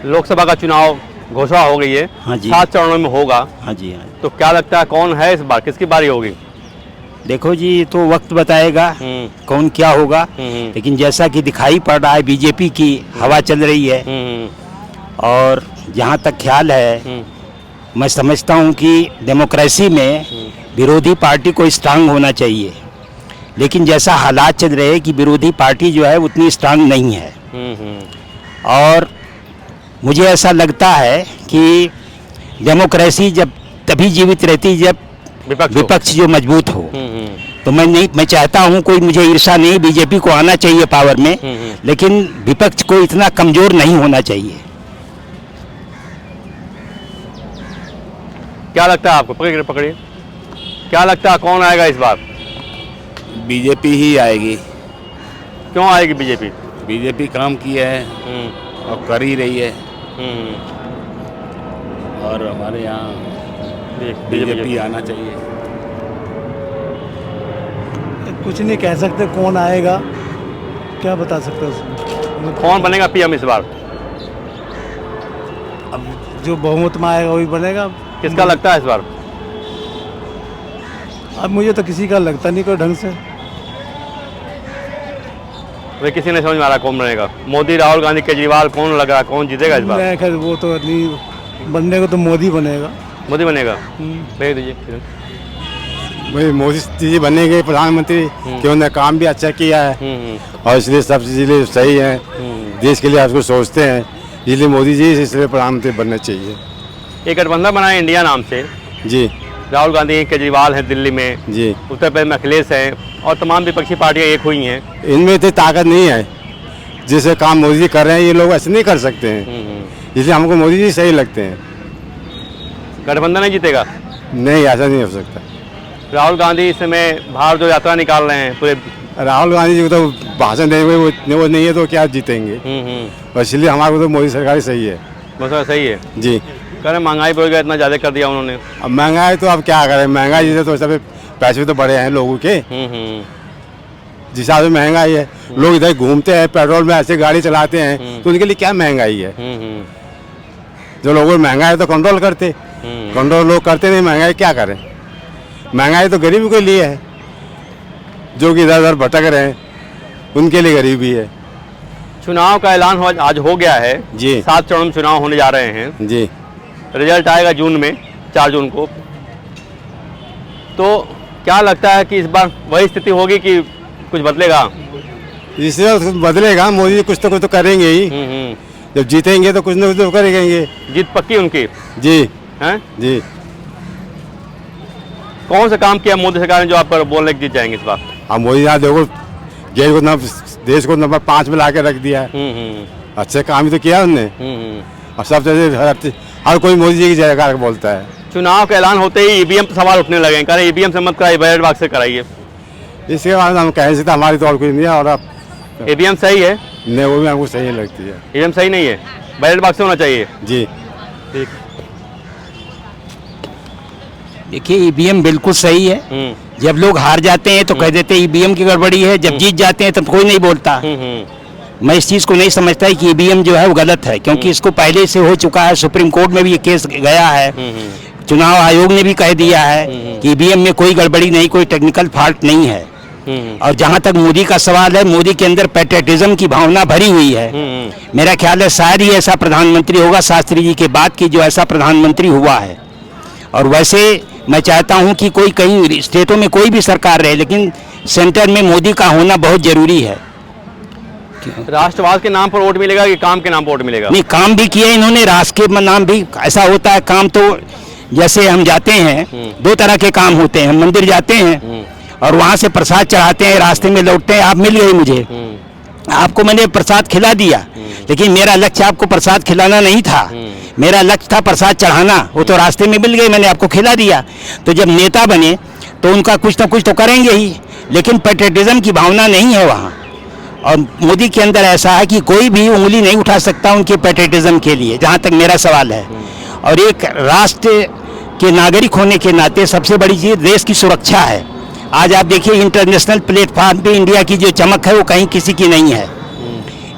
लोकसभा का चुनाव घोषणा हो गई है। हाँ जी। 7 चरणों में होगा। हाँ जी, हाँ। तो क्या लगता है कौन है इस बार, किसकी बारी होगी? देखो जी, ये तो वक्त बताएगा कौन क्या होगा, लेकिन जैसा कि दिखाई पड़ रहा है बीजेपी की हवा चल रही है। और जहाँ तक ख्याल है, मैं समझता हूँ कि डेमोक्रेसी में विरोधी पार्टी को स्ट्रांग होना चाहिए, लेकिन जैसा हालात चल रहे हैं कि विरोधी पार्टी जो है उतनी स्ट्रांग नहीं है। और मुझे ऐसा लगता है कि डेमोक्रेसी जब तभी जीवित रहती जब विपक्ष जो मजबूत हो। तो मैं चाहता हूं, कोई मुझे ईर्ष्या नहीं, बीजेपी को आना चाहिए पावर में, लेकिन विपक्ष को इतना कमजोर नहीं होना चाहिए। क्या लगता है आपको? पकड़िए, क्या लगता है कौन आएगा इस बार? बीजेपी ही आएगी। क्यों आएगी बीजेपी? बीजेपी काम किया है और कर ही रही है। और हमारे यहाँ बीजेपी आना चाहिए। कुछ नहीं कह सकते कौन आएगा, क्या बता सकते उसमें। कौन बनेगा पीएम इस बार? अब जो बहुमत में आएगा वही बनेगा। किसका लगता है इस बार? अब मुझे तो किसी का लगता नहीं कोई ढंग से। वे किसी ने समझ में आ रहा कौन बनेगा? मोदी, राहुल गांधी, केजरीवाल, कौन लग रहा कौन जीतेगा इस बार? मैं खैर वो तो नहीं, बनने को तो मोदी बनेगा। मोदी बनेगा? भेज दीजिए। भाई मोदी जी बनेंगे प्रधानमंत्री, कि उन्होंने काम भी अच्छा किया है और इसलिए सब चीज़ें सही हैं, देश के लिए आपको सोचते हैं, इसलिए मोदी जी इसलिए प्रधानमंत्री बनना चाहिए। एक गठबंधन बनाए इंडिया नाम से जी। राहुल गांधी, केजरीवाल हैं दिल्ली में जी, उत्तर प्रदेश में अखिलेश हैं और तमाम विपक्षी पार्टियां एक हुई हैं। इनमें इतनी ताकत नहीं है जिसे काम मोदी जी कर रहे हैं, ये लोग ऐसे नहीं कर सकते हैं, इसलिए हमको मोदी जी सही लगते हैं। गठबंधन नहीं जीतेगा? नहीं, ऐसा नहीं हो सकता। राहुल गांधी इस समय बाहर जो यात्रा निकाल रहे हैं पूरे, राहुल गांधी जी को तो भाषण देने में वो नहीं है तो क्या जीतेंगे। और इसलिए हमारे को तो मोदी सरकार ही सही है। मसला सही है जी। कह रहे महंगाई बढ़ गया, इतना ज़्यादा कर दिया उन्होंने। अब महंगाई तो अब क्या करें, महंगाई जैसे तो सब पैसे तो बढ़े हैं लोगों के, जिस हिसाब से महंगाई है। लोग इधर घूमते हैं, पेट्रोल में ऐसे गाड़ी चलाते हैं, तो उनके लिए क्या महंगाई है? जो लोगों को महंगाई है तो कंट्रोल करते, कंट्रोल लोग करते नहीं, महंगाई क्या करें? महंगाई तो गरीबी के लिए है, जो कि इधर उधर भटक रहे हैं उनके लिए गरीबी है। चुनाव का ऐलान आज हो गया है जी। 7 चरणों में चुनाव होने जा रहे हैं जी। रिजल्ट आएगा जून में, 4 जून को। तो क्या लगता है कि इस बार वही स्थिति होगी कि कुछ बदलेगा? इससे बदलेगा, मोदी जी कुछ तो करेंगे ही। जब जीतेंगे तो कुछ न कुछ तो करेंगे। जीत पक्की उनकी? जी। हैं जी। कौन सा काम किया मोदी सरकार ने जो आप पर बोल रहे जीत जाएंगे इस बार? हम मोदी यहाँ देखो, देश को नंबर 5 में ला के रख दिया है। अच्छे काम ही तो किया उनने। और सब जैसे हर कोई मोदी जी की जयकार बोलता है। चुनाव का ऐलान होते ही ईवीएम पर सवाल उठने लगे, कह रहे ईवीएम से मत कराइए, बैलेट बॉक्स से कराइए। इसके बाद हम कह सकते हमारी तो और कुछ नहीं है। और अब ईवीएम सही है? नहीं, वो भी हमको सही नहीं लगती है। ईवीएम सही नहीं है, बैलेट बॉक्स से होना चाहिए। जी। ठीक। देखिए, ईवीएम बिल्कुल सही है। जब लोग हार जाते हैं तो कह देते हैं ईवीएम की गड़बड़ी है, जब जीत जाते हैं तब कोई नहीं बोलता। मैं इस चीज़ को नहीं समझता है कि ईवीएम जो है वो गलत है, क्योंकि इसको पहले से हो चुका है, सुप्रीम कोर्ट में भी ये केस गया है, चुनाव आयोग ने भी कह दिया है कि ईवीएम में कोई गड़बड़ी नहीं, कोई टेक्निकल फॉल्ट नहीं है। और जहाँ तक मोदी का सवाल है, मोदी के अंदर पैट्रियटिज्म की भावना भरी हुई है। मेरा ख्याल है शायद ही ऐसा प्रधानमंत्री होगा शास्त्री जी के बाद की जो ऐसा प्रधानमंत्री हुआ है। और वैसे मैं चाहता हूं कि कोई कहीं स्टेटों में कोई भी सरकार रहे, लेकिन सेंटर में मोदी का होना बहुत जरूरी है। राष्ट्रवाद के नाम पर वोट मिलेगा कि काम के नाम पर वोट मिलेगा? नहीं, काम भी किए इन्होंने, राष्ट्र के नाम भी ऐसा होता है। काम तो जैसे हम जाते हैं, 2 तरह के काम होते हैं। हम मंदिर जाते हैं और वहाँ से प्रसाद चढ़ाते हैं, रास्ते में लौटते हैं। आप मिल गए मुझे, आपको मैंने प्रसाद खिला दिया, लेकिन मेरा लक्ष्य आपको प्रसाद खिलाना नहीं था, मेरा लक्ष्य था प्रसाद चढ़ाना। वो तो रास्ते में मिल गए, मैंने आपको खिला दिया। तो जब नेता बने तो उनका कुछ ना कुछ तो करेंगे ही, लेकिन पैट्रियटिज्म की भावना नहीं है वहाँ। और मोदी के अंदर ऐसा है कि कोई भी उंगली नहीं उठा सकता उनके पैट्रियटिज्म के लिए, जहाँ तक मेरा सवाल है। और एक राष्ट्र के नागरिक होने के नाते सबसे बड़ी चीज़ देश की सुरक्षा है। आज आप देखिए, इंटरनेशनल प्लेटफॉर्म पे इंडिया की जो चमक है वो कहीं किसी की नहीं है।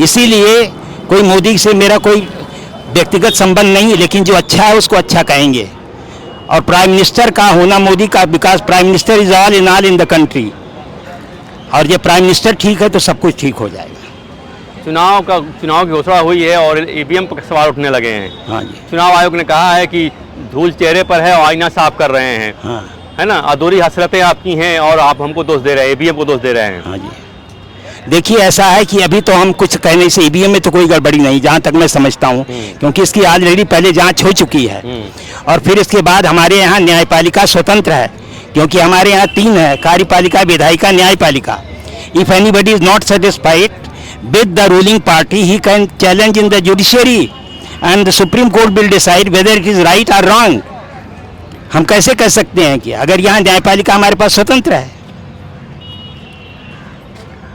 इसीलिए कोई मोदी से मेरा कोई व्यक्तिगत संबंध नहीं, लेकिन जो अच्छा है उसको अच्छा कहेंगे। और प्राइम मिनिस्टर का होना मोदी का, because prime minister is all in the country, और ये प्राइम मिनिस्टर ठीक है तो सब कुछ ठीक हो जाएगा। चुनाव की घोषणा हुई है और ईवीएम पर सवाल उठने लगे हैं। हाँ जी, चुनाव आयोग ने कहा है कि धूल चेहरे पर है और आईना साफ कर रहे हैं, हाँ है ना, अधूरी हसरतें आपकी हैं और आप हमको दोष दे रहे हैं, ईवीएम को दोष दे रहे हैं। हाँ जी। देखिए ऐसा है कि अभी तो हम कुछ कहने से, ईवीएम में तो कोई गड़बड़ी नहीं जहाँ तक मैं समझता हूँ, क्योंकि इसकी ऑलरेडी पहले जांच हो चुकी है। और फिर इसके बाद हमारे यहाँ न्यायपालिका स्वतंत्र है, क्योंकि हमारे यहाँ 3 है, कार्यपालिका, विधायिका, न्यायपालिका। If anybody is not satisfied with the ruling party, he can challenge in the judiciary and the supreme court will decide whether it is right और रॉन्ग। हम कैसे कह सकते हैं कि अगर यहाँ न्यायपालिका हमारे पास स्वतंत्र है?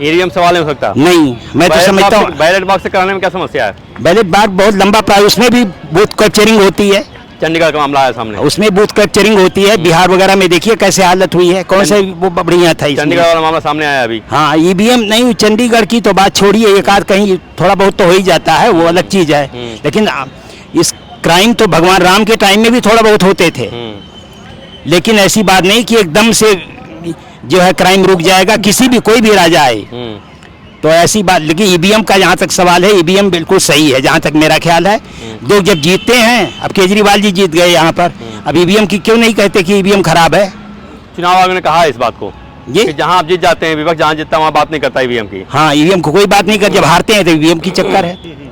ईवीएम सवाल नहीं हो सकता। नहीं, मैं तो समझता हूँ बैलेट बॉक्स से कराने में क्या समस्या है? बैलेट बॉक्स बहुत लंबा उसमें भी बूथ कैप्चरिंग होती है। चंडीगढ़ का मामला आया सामने, उसमें बूथ कैप्चरिंग होती है। बिहार वगैरह में देखिए कैसे हालत हुई है, कौन सा वो बढ़िया था इसमें। चंडीगढ़ वाला मामला सामने आया अभी। हाँ, ईवीएम नहीं, चंडीगढ़ की तो बात छोड़िए, एक आध कहीं थोड़ा बहुत तो हो ही जाता है, वो अलग चीज है। लेकिन इस क्राइम तो भगवान राम के टाइम में भी थोड़ा बहुत होते थे, लेकिन ऐसी बात नहीं कि एकदम से जो है क्राइम रुक जाएगा, किसी भी कोई भी राजा आए तो ऐसी बात। लेकिन ईवीएम का जहाँ तक सवाल है, ईवीएम बिल्कुल सही है जहाँ तक मेरा ख्याल है। लोग जब जीतते हैं, अब केजरीवाल जी जीत गए यहाँ पर, अब ईवीएम की क्यों नहीं कहते कि ईवीएम खराब है? चुनाव आयोग ने कहा है इस बात को ये कि जहाँ आप जीत जाते हैं, विपक्ष जहाँ जीतता है वहाँ बात नहीं करता ईवीएम की। हाँ, ईवीएम को कोई बात नहीं कर, जब हारते हैं तो ईवीएम की चक्कर है।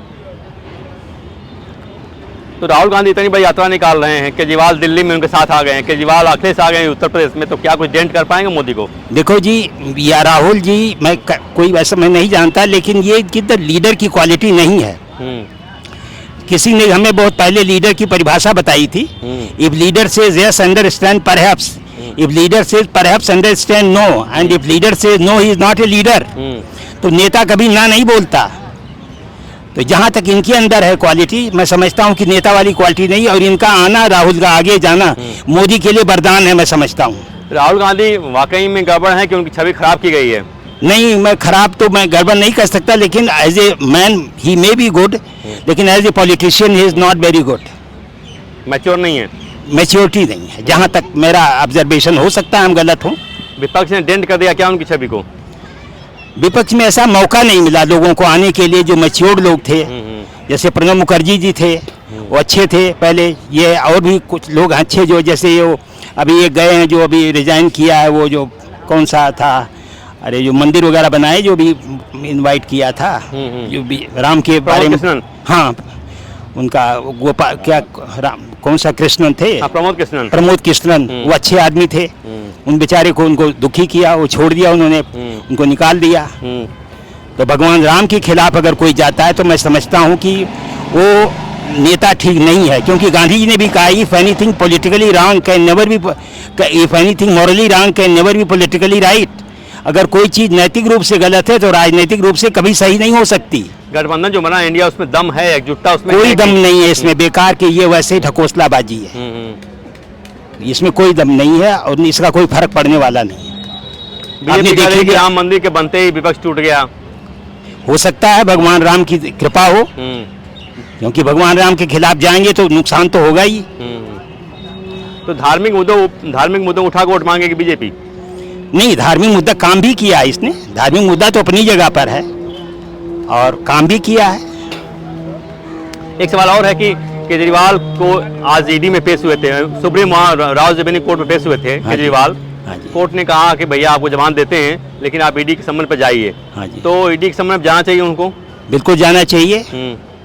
तो राहुल गांधी इतनी बड़ी यात्रा निकाल रहे हैं, केजरीवाल दिल्ली में उनके साथ आ गए हैं, केजरीवाल अखिलेश आ गए हैं उत्तर प्रदेश में, तो क्या कुछ डेंट कर पाएंगे मोदी को? देखो जी, या राहुल जी, मैं कोई वैसा मैं नहीं जानता, लेकिन ये किधर लीडर की क्वालिटी नहीं है। किसी ने हमें बहुत पहले लीडर की परिभाषा बताई थी, if leader says yes understand perhaps, if leader says perhaps understand no, and if leader says no he is not a leader. तो नेता कभी ना नहीं बोलता। तो जहाँ तक इनके अंदर है क्वालिटी, मैं समझता हूँ कि नेता वाली क्वालिटी नहीं, और इनका आना, राहुल का आगे जाना मोदी के लिए वरदान है, मैं समझता हूँ। राहुल गांधी वाकई में गड़बड़ है कि उनकी छवि खराब की गई है? नहीं, मैं खराब तो मैं गड़बड़ नहीं कर सकता, लेकिन as a man he may be good, लेकिन as a politician he is not very good. Mature नहीं है, मैच्योरिटी नहीं है, जहाँ तक मेरा ऑब्जर्वेशन, हो सकता है हम गलत हों। विपक्ष ने डेंट कर दिया क्या उनकी छवि को? विपक्ष में ऐसा मौका नहीं मिला लोगों को आने के लिए, जो मैच्योर्ड लोग थे, जैसे प्रणब मुखर्जी जी थे, वो अच्छे थे पहले, ये और भी कुछ लोग अच्छे, जो जैसे ये अभी ये गए हैं, जो अभी रिजाइन किया है, वो जो कौन सा था, अरे जो मंदिर वगैरह बनाए, जो भी इनवाइट किया था, जो भी राम के बारे में, हाँ उनका गोपाल क्या राम कौन सा कृष्णन थे, प्रमोद कृष्णन, वो अच्छे आदमी थे। उन बेचारे को, उनको दुखी किया, वो छोड़ दिया उन्होंने, उनको निकाल दिया। तो भगवान राम के खिलाफ अगर कोई जाता है तो मैं समझता हूँ कि वो नेता ठीक नहीं है, क्योंकि गांधी जी ने भी कहा, if anything politically wrong can never be, if anything morally wrong can never be politically right. अगर कोई चीज नैतिक रूप से गलत है तो राजनीतिक रूप से कभी सही नहीं हो सकती। गठबंधन जो बना इंडिया, उसमें दम है, एकजुटता उसमें कोई दम नहीं है इसमें, बेकार के ये वैसे ढकोसलाबाजी है, इसमें कोई दम नहीं है और इसका कोई फर्क पड़ने वाला नहीं है। बीजेपी कह रही है कि राम मंदिर के बनते ही विपक्ष टूट गया। हो सकता है भगवान राम की कृपा हो, क्योंकि भगवान राम के खिलाफ जाएंगे तो नुकसान तो होगा ही। तो धार्मिक मुद्दों उठा के वोट मांगेगी बीजेपी? नहीं, धार्मिक मुद्दा काम भी किया है इसने, धार्मिक मुद्दा तो अपनी जगह पर है और काम भी किया है। एक सवाल और है कि केजरीवाल को आज ईडी में पेश हुए थे, सुप्रीम राव जबेनी कोर्ट में पेश हुए थे केजरीवाल। कोर्ट ने कहा कि भैया आपको जमानत देते हैं, लेकिन आप ईडी के संबंध पर जाइए। तो ईडी के संबंध में जाना चाहिए उनको? बिल्कुल जाना चाहिए,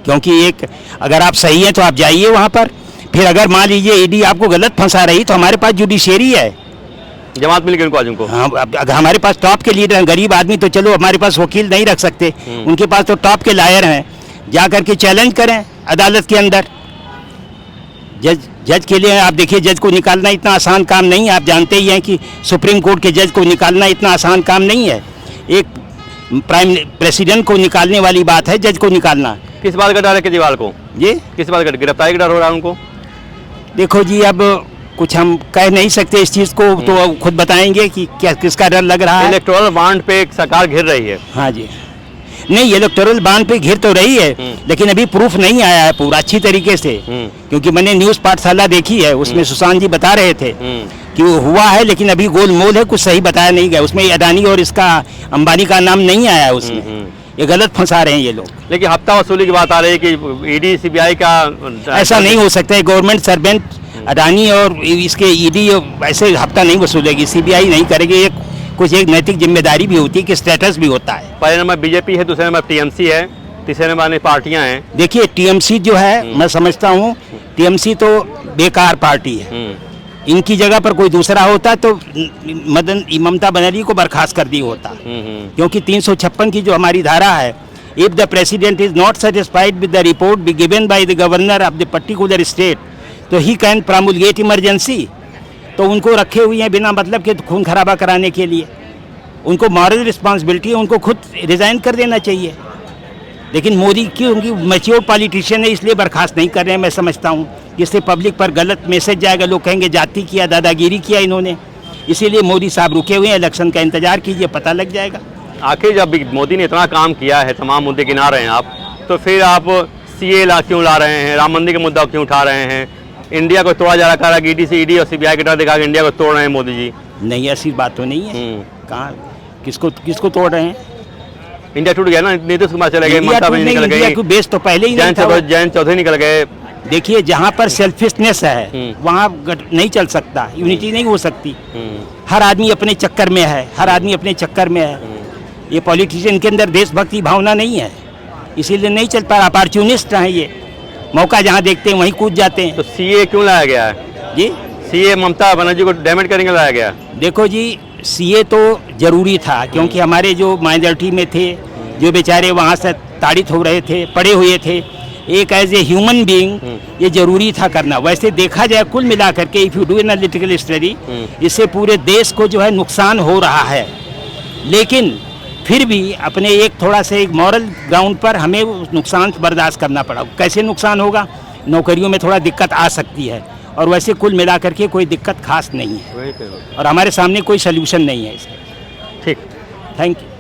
क्योंकि एक अगर आप सही हैं तो आप जाइए वहाँ पर। फिर अगर मान लीजिए ईडी आपको गलत फंसा रही तो हमारे पास जुडिशरी है, जमानत मिल गई उनको आज उनको। हाँ, अगर हमारे पास टॉप के लीडर हैं, गरीब आदमी तो चलो हमारे पास वकील नहीं रख सकते, उनके पास तो टॉप के लायर हैं, जा करके चैलेंज करें अदालत के अंदर। जज के लिए आप देखिए, जज को निकालना इतना आसान काम नहीं है। आप जानते ही हैं कि सुप्रीम कोर्ट के जज को निकालना इतना आसान काम नहीं है। एक प्रेसिडेंट को निकालने वाली बात है जज को निकालना। किस बात का डर है केजरीवाल को? ये किस बात का, गिरफ्तारी का डर हो रहा है उनको? देखो जी, अब कुछ हम कह नहीं सकते इस चीज़ को, तो खुद बताएंगे कि क्या किसका डर लग रहा है। इलेक्टोरल बॉन्ड पे सरकार घिर रही है। हाँ जी, नहीं, इलेक्टोरल बॉन्ड पे घिर तो रही है, लेकिन अभी प्रूफ नहीं आया है पूरा अच्छी तरीके से, क्योंकि मैंने न्यूज़ पाठशाला देखी है, उसमें सुशांत जी बता रहे थे कि वो हुआ है, लेकिन अभी गोलमोल है, कुछ सही बताया नहीं गया उसमें। अडानी और इसका अंबानी का नाम नहीं आया उसमें, ये गलत फंसा रहे हैं ये लोग। लेकिन हफ्ता वसूली की बात आ रही है कि ईडी सीबीआई का ऐसा नहीं हो सकता है। गवर्नमेंट सर्वेंट अडानी और इसके ईडी ऐसे हफ्ता नहीं वसूलेगी, सीबीआई नहीं करेगी। एक कुछ एक नैतिक जिम्मेदारी भी होती है कि स्टेटस भी होता है। पहले नंबर बीजेपी है, दूसरे नंबर टीएमसी है, तीसरे नंबर पार्टियां हैं। देखिए टीएमसी जो है, मैं समझता हूँ टीएमसी तो बेकार पार्टी है। इनकी जगह पर कोई दूसरा होता तो ममता बनर्जी को बर्खास्त कर दी होता, क्योंकि 356 की जो हमारी धारा है, if the president is not satisfied with the report be given by the governor of the particular state, तो ही कैन प्रोमुलगेट इमरजेंसी। तो उनको रखे हुए हैं बिना मतलब के खून खराबा कराने के लिए। उनको मॉरल रिस्पॉन्सिबिलिटी है, उनको खुद रिजाइन कर देना चाहिए। लेकिन मोदी क्योंकि मैच्योर पॉलिटिशियन है इसलिए बर्खास्त नहीं कर रहे हैं, मैं समझता हूँ। जिससे पब्लिक पर गलत मैसेज जाएगा, लोग कहेंगे जाति किया, दादागिरी किया इन्होंने। इसीलिए मोदी साहब रुके हुए हैं, इलेक्शन का इंतजार कीजिए, पता लग जाएगा। आखिर जब मोदी ने इतना काम किया है, तमाम मुद्दे गिना रहे हैं आप, तो फिर आप सीए क्यों ला रहे हैं, राम मंदिर के मुद्दा क्यों उठा रहे हैं, इंडिया को तोड़ा जा रहा है, ईडी और सीबीआई के डर दिखा के इंडिया को तोड़ रहे हैं मोदी जी? नहीं, ऐसी बात तो नहीं है। कहाँ किसको तोड़ रहे हैं? इंडिया टूट गया ना, नीतीश कुमार चले गए, ममता बनर्जी निकल गई, बेस तो पहले ही नहीं था। जयंत चौधरी निकल गए। देखिए, जहाँ पर सेल्फिशनेस है वहाँ नहीं चल सकता, यूनिटी नहीं हो सकती। हर आदमी अपने चक्कर में है, हर आदमी अपने चक्कर में है। ये पॉलिटिशियन के अंदर देशभक्ति भावना नहीं है, इसीलिए नहीं चल पा रहा। अपॉर्चुनिस्ट हैं ये, मौका जहाँ देखते हैं वहीं कूद जाते हैं। तो सीए क्यों लाया गया है जी? सीए ममता बनर्जी को डैमेज करेंगे लाया गया? देखो जी, सीए तो जरूरी था, क्योंकि हमारे जो माइनॉरिटी में थे, जो बेचारे वहाँ से ताड़ित हो रहे थे, पड़े हुए थे, एक एज ए ह्यूमन बीइंग ये जरूरी था करना। वैसे देखा जाए कुल मिलाकर के, if you do analytical study, इससे पूरे देश को जो है नुकसान हो रहा है। लेकिन फिर भी अपने एक थोड़ा सा एक मॉरल ग्राउंड पर हमें उस नुकसान बर्दाश्त करना पड़ा। कैसे नुकसान होगा? नौकरियों में थोड़ा दिक्कत आ सकती है, और वैसे कुल मिलाकर के कोई दिक्कत खास नहीं है, और हमारे सामने कोई सल्यूशन नहीं है इसका। ठीक, थैंक यू।